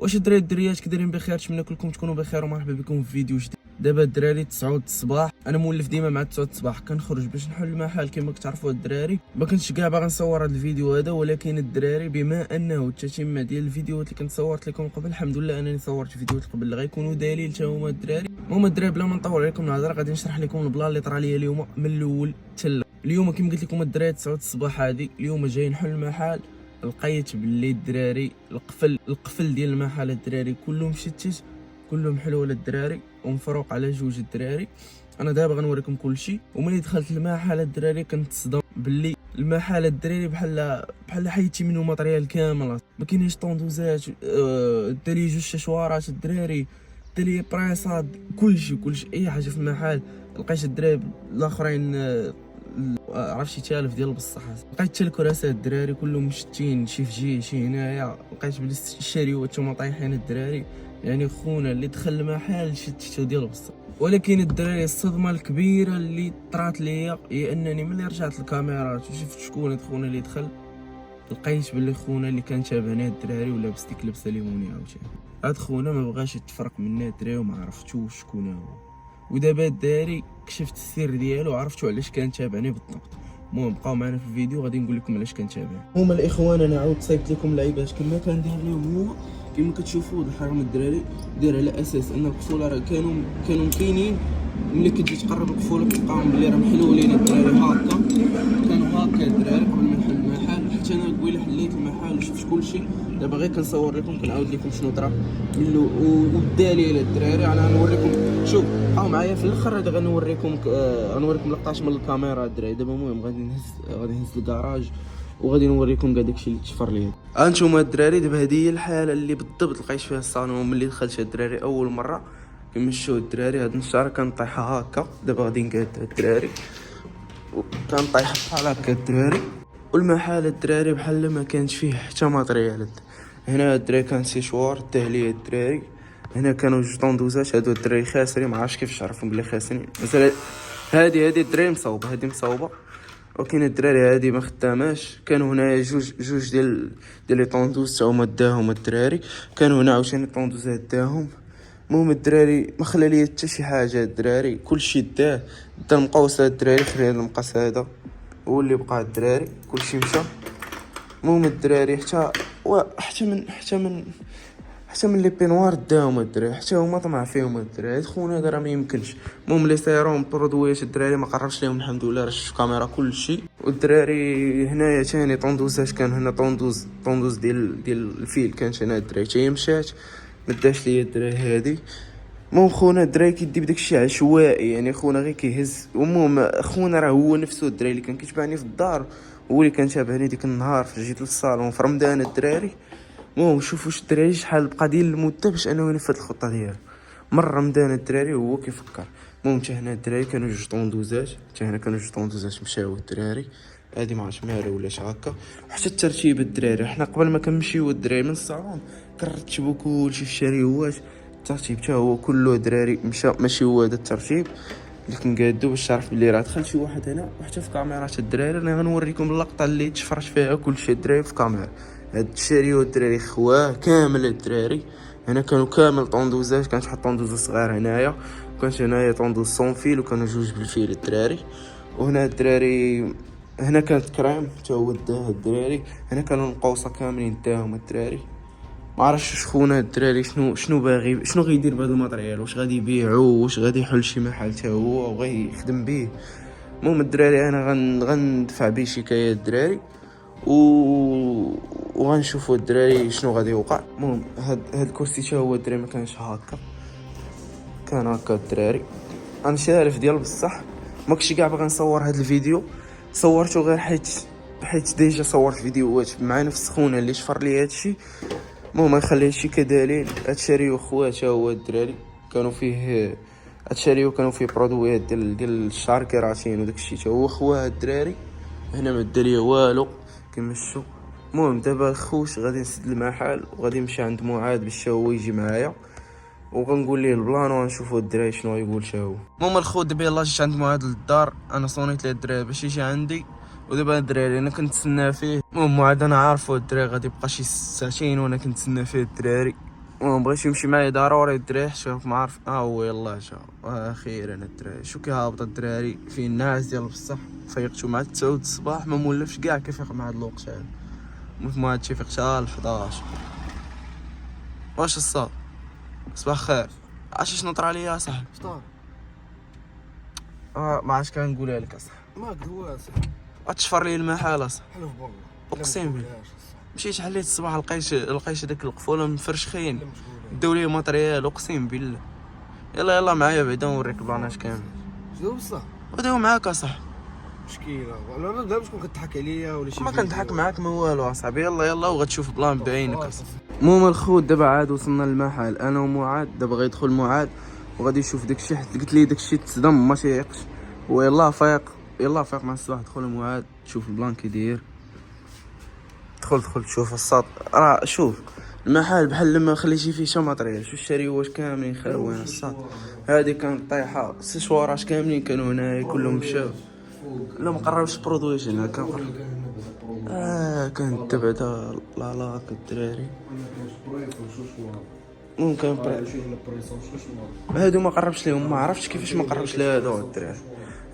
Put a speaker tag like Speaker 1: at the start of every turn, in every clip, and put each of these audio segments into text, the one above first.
Speaker 1: واش الدراري الدريات كدايرين بخير؟ نتمنى كلكم تكونوا بخير ومرحبا بكم في فيديو جديد. دابا الدراري 9 الصباح، انا مولف ديما مع 9 الصباح كنخرج باش نحل المحل كما كتعرفوا الدراري. ما كنتش كاع باغي نصور هذا الفيديو هذا، ولكن الدراري بما انه التتمه ديال الفيديوهات اللي كنت صورت لكم قبل، الحمد لله انني صورت فيديوهات قبل اللي غيكونوا دليل حتى هما الدراري. الدراري بلا ما نطول عليكم الهضره غادي نشرح لكم البلان اللي طرا ليا اليوم من الاول حتى اليوم. كما قلت لكم الدراري 9 الصباح هذه اليوم جاي نحل المحل، لقيت باللي الدراري القفل ديال المحل الدراري كله مشتت، كله محلول الدراري ومفروق على جوج الدراري. انا دابا غنوريكم كلشي. وملي دخلت المحل الدراري كنت تصدم باللي المحل الدراري بحال حيدتي منه ماتريال كامل، ما كاينينش طوندوزات، دالي جوج شاشوارات الدراري، دالي بريصات، كلشي اي حاجه في المحل. لقيت الدراري الاخرين عرفت شي تالف ديال بصحات، لقيت حتى الكراسات الدراري كلهم مشتين، شي في جهه شي هنايا. لقيت بلي الشاريوات هما طايحين الدراري، يعني خونا اللي دخل المحل شتو ديال بصح. ولكن الدراري الصدمه الكبيره اللي طرات ليا هي انني ملي رجعت الكاميرات وشفت شكون هاد خونا اللي دخل، لقيت بلي خونا اللي كان شابهني الدراري ولابس ديك لبسه ليمونيه عاوتاني. هاد خونا ما بغاش يتفرق منا الدراري وما عرفتوش شكون هو. ودابا الدراري كشفت السر ديالو وعرفتو علاش كان تابعني بالضبط. المهم بقاو معنا في الفيديو غادي نقول لكم علاش كان تابعني. هما الاخوان انا عاود صايبت لكم لعيبات كما كان داير لهم هو. كما كتشوفوا الحرام الدراري داير على اساس ان القفوله راه كانوا كاينين. ملي كتجي تقرب القفوله كتلقاهم بلي راه محلولين الدراري هكا، كانوا هكا الدراري قبل ما نحل المحل. حتى انا قبيله حليت المحل وشفت كلشي. دابا غير كنصور لكم كنعاود لكم شنو طرا والدليل الدراري. انا غنوريكم، شوف بقاو معايا في الاخر هذا غنوريكم لقطات من الكاميرا الدراري. دابا المهم غادي نهز الكراج وغادي نوريكم كاع داكشي اللي تشفر ليا. هانتوما الدراري دابا هذه هي الحاله اللي بالضبط لقيت فيها الصالون ملي دخلت الدراري اول مره. كما شفتوا الدراري هاد النشاره كانت طايحه هكا، دابا غادي نقادها الدراري وكان طايح بحال هكا الدراري. والمحل الدراري بحال ما كانش فيه حتى ماتريال. هنا الدراري كان سيشوار التهليه الدراري، هنا كانوا جوج طوندوزات. هادو الدراري خاسرين، ما عرفتش كيفاش عرفهم بلي خاسرين. مثلا هادي الدراري مصوبه، هادي مصوبه، وكاين الدراري هادي ما خداماش. كانوا هنا جوج ديال لي طوندوز تا هما داهم الدراري. كانوا هنا عاوتاني طوندوزات داهم. المهم الدراري ما خلى ليا حتى شي حاجه الدراري، كلشي دا المقوس الدراري. خلي هذا المقاس هذا هو اللي بقى الدراري، كلشي مشى. المهم الدراري حتى من لي بينوار داهم الدراري، حتى هما طمع فيهم الدراري. خونا هذا راه ما يمكنش. المهم لي سيروم برودويات الدراري ما قربش ليهم الحمد لله، راه شفت كاميرا كلشي. والدراري هنايا ثاني طوندوزاش، كان هنا طوندوز ديال الفيل كانت هنا الدراري حتى مشات، ما داش ليا الدراري هادي. المهم خونا الدراري كيدي بداك الشيء عشوائي، يعني خونا غير كيهز. المهم خونا راه هو نفسه الدراري اللي كان كيتبعني في الدار، هو اللي كان تابعني ديك النهار في جيت للصالون في رمضان الدراري. المهم شوفوا الدراري شحال بقى ديال المده باش انه ينفذ الخطه ديالو. مر رمضان الدراري وهو كيفكر. المهم حتى هنا الدراري كانوا جوج طوندوزات، مشاو الدراري. هادي ما عرفتش مالها ولاش هكا. وحتى الترتيب الدراري، حنا قبل ما كنمشيو الدراري من الصالون كنرتبوا كلشي في الشاريوات. الترتيب حتى هو كله دراري مشى، ماشي هو هذا الترتيب اللي كنقادو باش تعرف بلي راه دخل شي واحد هنا. وحتى في كاميرات الدراري انا غنوريكم اللقطه اللي تشفرت فيها كلشي الدراري في كاميرا. هاد الشاريو الدراري خواه كامل الدراري. هنا كانوا كامل طوندوزات، كانت واحد طوندوز صغير هنايا، وكانت هنايا طوندوز سون فيل، وكانوا جوج بالفيل الدراري. وهنا الدراري هنا كانت كريم حتى هو داه الدراري. هنا كانوا القوصه كاملين داهم الدراري. ما عرفتش شكون الدراري شنو باغي، شنو غيدير بهذا الماتريال، واش غادي يبيعو، واش غادي يحل شي محل حتى هو وغادي يخدم به. المهم الدراري انا غندفع به شكايه الدراري وغنشوفوا الدراري شنو غادي يوقع. المهم هاد الكرسي حتى هو الدراري ما كانش هكا، كان هكا الدراري. انا شارف ديال بصح ما كنتش كاع باغي نصور هاد الفيديو، صورته غير حيت ديجا صورت فيديوهات مع نفس خونا اللي شفر لي هادشي. المهم نخلي هادشي كدليل. هادشي خوات هو الدراري كانوا فيه، هادشي كانوا فيه برودويات ديال الشعر كيراتين وداكشي حتى هو خواه الدراري. هنا ما دا ليا والو كما شفتوا. المهم دابا خوش غادي نسد المحل وغادي نمشي عند معاذ باش هو يجي معايا وغنقول ليه البلان وغنشوفوا الدراري شنو غيقول حتى هو. المهم الخو دابا يلاه جيت عند معاذ للدار، انا صونيت ليه الدراري باش يجي عندي. ودابا الدراري انا كنتسنى فيه. المهم معاذ انا عارفو الدراري غادي يبقى شي ساعتين وانا كنتسنى فيه الدراري. ما بغيش يمشي معايا ضروري الدراري. شوف ما عارف هو يلاه جا اخيرا الدراري. شو كي هابط الدراري في الناس ديال بصح. فيقتو مع 9 الصباح ما مولفش كاع كيفيق مع هاد الوقت هذا. ما هادشي فيق حتى ل 11. واش الصاد صباح خير. عرفتي شنو طرا ليا اصاحبي؟
Speaker 2: فطار.
Speaker 1: ما عرفتش كنقولها لك اصاحبي.
Speaker 2: ما قدوا اصاحبي.
Speaker 1: غتشفر لي المحل اصاحبي.
Speaker 2: حلف بالله.
Speaker 1: اقسم بالله مشيت حليت الصباح لقيت داك القفوله مفرشخين داو لي ماتريال اقسم بالله. يلا معايا بعدا نوريك البلانات كامل.
Speaker 2: شنو بصح؟
Speaker 1: وداو معاك اصاحبي.
Speaker 2: مشكله انا دابا شكون كتضحك عليا ولا شي؟
Speaker 1: ما كنضحك معاك ما والو اصاحبي. يلا وغتشوف بلان بعينك اصاحبي. المهم الخوت دابا عاد وصلنا للمحل انا ومعاد. دابا غيدخل معاد وغادي يشوف داكشي حيت قلت ليه داكشي تصدم ما تيقش. ويلا فايق مع الصباح. دخل معاد تشوف البلان كي داير. دخل تشوف الساط. راه شوف المحل بحال لما خليتي فيه شي ماتريال. شوف الشريوات كاملين خاويين الساط. هادي كانت طايحه. السشوارات كاملين كانوا هنايا كلهم مشاو. لا مقربش برودويش هنا كنقرب. كانت تبعدا لالاك الدراري. ممكن هادو ما قربش ليهم. ما عرفتش كيفاش ما قربش لهادو الدراري.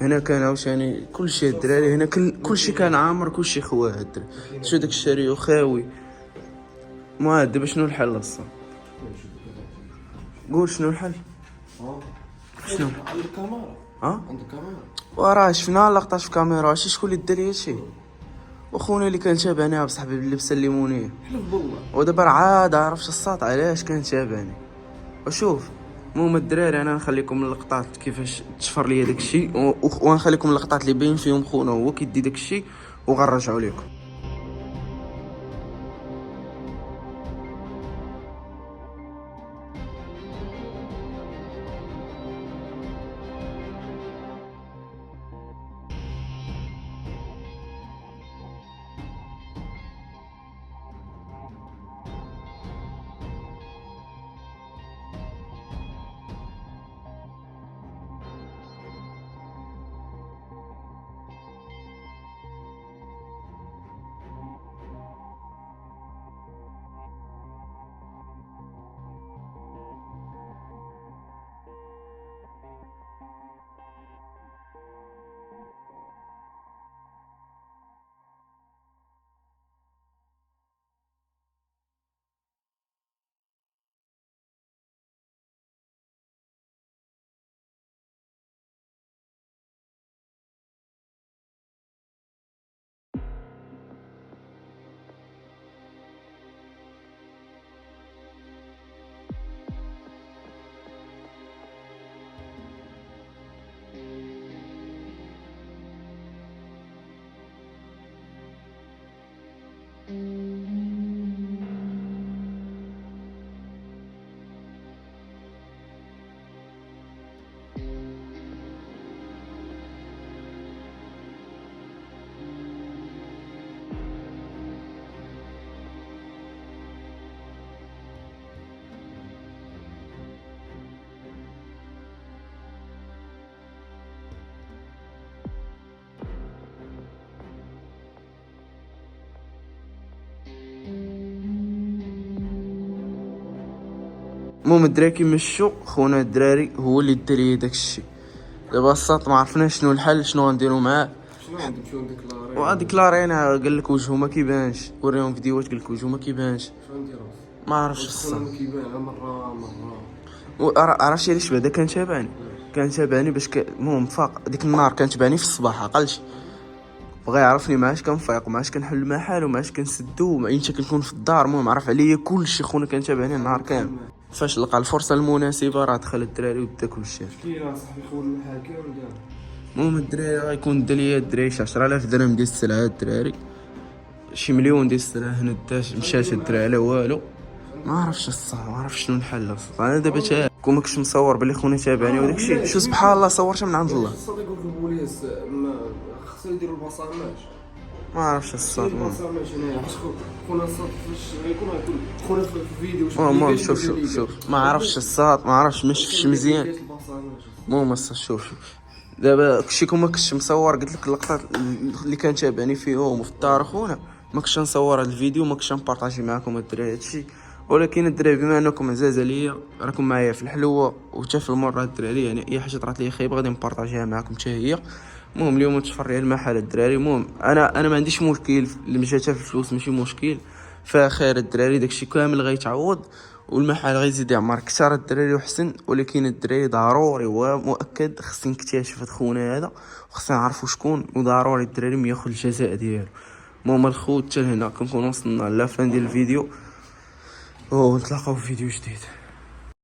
Speaker 1: هنا كان عاوتاني كلشي الدراري. هنا كلشي كان عامر كلشي خواه الدراري. شو داك الشاريو خاوي. ما دابا شنو الحل اصلا؟ قول شنو الحل؟ شنو
Speaker 2: عندك كاميرا؟ عندك كاميرا؟
Speaker 1: وراه شفنا لقطات في كاميرا. شكون اللي دار لي هادشي؟ وخونا اللي كان تابعني بصاحبي باللبسه الليمونيه.
Speaker 2: حلف بالله.
Speaker 1: ودابا عاد عرفت الساط علاش كان تابعني. وشوف المهم الدراري انا نخليكم اللقطات كيفاش تشفر ليا داكشي ونخليكم اللقطات اللي باين فيهم خونا هو كيدي داكشي وغنرجعوا لكم. المهم الدراري كيمشيو خونا الدراري هو اللي دار لي داكشي. دابا الساط ما عرفناش شنو الحل شنو غنديرو معاه.
Speaker 2: شنو غنمشيو نديكلاري؟
Speaker 1: وديكلارينا قال لك وجهو ما كيبانش. وريهم فيديوهات قال لك وجهو ما كيبانش.
Speaker 2: شنو نديرو؟
Speaker 1: ما عرفتش الساط.
Speaker 2: ما كيبان مره
Speaker 1: عرفتي علاش بعدا كان تابعني باش المهم فاق ديك النهار كان تبعني في الصباح عقلتي. بغا يعرفني معاش كنفيق معاش كنحل المحل ومعاش كنسدو ما امتى كنكون في الدار. المهم عرف عليا كلشي خونا كان تابعني النهار كامل. فاش لقى الفرصه المناسبه راه دخل الدراري وبدا كلشي.
Speaker 2: كاين صاحبي خول المحل كامل دار.
Speaker 1: المهم الدراري غيكون دا ليا الدراري 10000 درهم ديال السلعه. الدراري شي مليون ديال السلعه هنا داش مشات الدراري على والو. ما عرفتش الصح ما عرفتش شنو الحل الصح. انا دابا تا كون ما كنتش مصور بلي خونا تابعني وداك الشيء. شو سبحان الله صورتها من عند الله.
Speaker 2: الصاد يقول لك البوليس خصو يديروا البصامات.
Speaker 1: ما عرفتش الصاد.
Speaker 2: البصامات هنايا حيت خونا الصاد فاش غيكون خونا في الفيديو.
Speaker 1: المهم شوف ما عرفتش الصاد ما عرفتش ما شفتش مزيان. المهم الصاد شوف دابا كلشي كون ما كنتش مصور قلت لك اللقطات اللي كان تابعني فيهم وفي الدار خونا ما كنتش نصور هذا الفيديو ما كنتش نبارطاجي معكم الدراري هادشي. ولكن الدراري بما انكم عزاز عليا راكم معايا في الحلوه وحتى في المره الدراري، يعني اي حاجه طرات لي خايبه غادي نبارطاجيها معكم حتى هي. المهم اليوم تفرعي المحل الدراري. المهم انا ما عنديش مشكل اللي مشاتها في الفلوس، ماشي مشكل، فخير الدراري داكشي كامل غيتعوض والمحل غيزيد يعمر كثر الدراري وحسن. ولكن الدراري ضروري ومؤكد خصني نكتشف هاد خونا هذا وخصنا نعرفوا شكون، وضروري الدراري ما ياخذ الجزاء ديالو. المهم الخوت حتى لهنا كنكون وصلنا لافان ديال الفيديو ونتلاقاو في فيديو جديد.